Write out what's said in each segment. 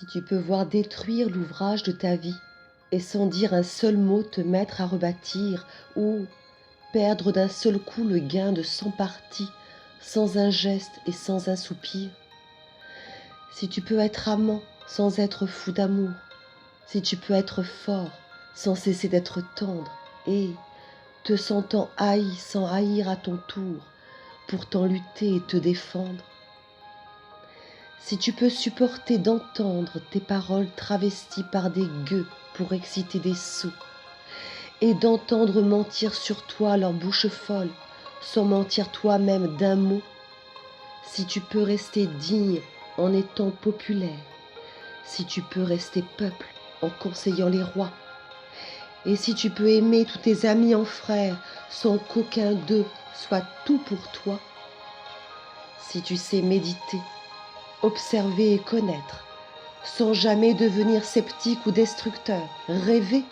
Si tu peux voir détruire l'ouvrage de ta vie, et sans dire un seul mot te mettre à rebâtir, ou perdre d'un seul coup le gain de 100 parties, sans un geste et sans un soupir. Si tu peux être amant sans être fou d'amour, si tu peux être fort sans cesser d'être tendre, et, te sentant haï sans haïr à ton tour, pourtant lutter et te défendre. Si tu peux supporter d'entendre tes paroles travesties par des gueux pour exciter des sots, et d'entendre mentir sur toi leur bouche folle, sans mentir toi-même d'un mot, si tu peux rester digne en étant populaire, si tu peux rester peuple en conseillant les rois, et si tu peux aimer tous tes amis en frères sans qu'aucun d'eux soit tout pour toi, si tu sais méditer, observer et connaître, sans jamais devenir sceptique ou destructeur, rêver,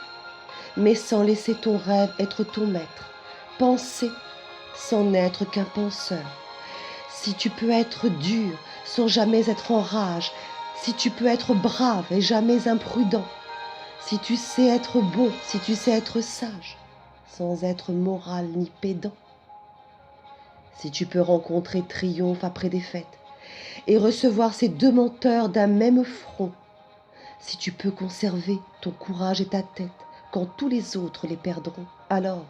mais sans laisser ton rêve être ton maître, penser sans n'être qu'un penseur, si tu peux être dur sans jamais être en rage, si tu peux être brave et jamais imprudent, si tu sais être bon, si tu sais être sage, sans être moral ni pédant, si tu peux rencontrer triomphe après défaite et recevoir ces deux menteurs d'un même front, si tu peux conserver ton courage et ta tête quand tous les autres les perdront, alors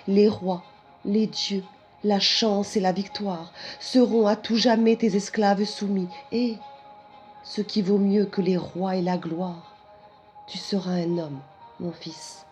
les rois, les dieux, la chance et la victoire seront à tout jamais tes esclaves soumis, et, ce qui vaut mieux que les rois et la gloire, tu seras un homme, mon fils.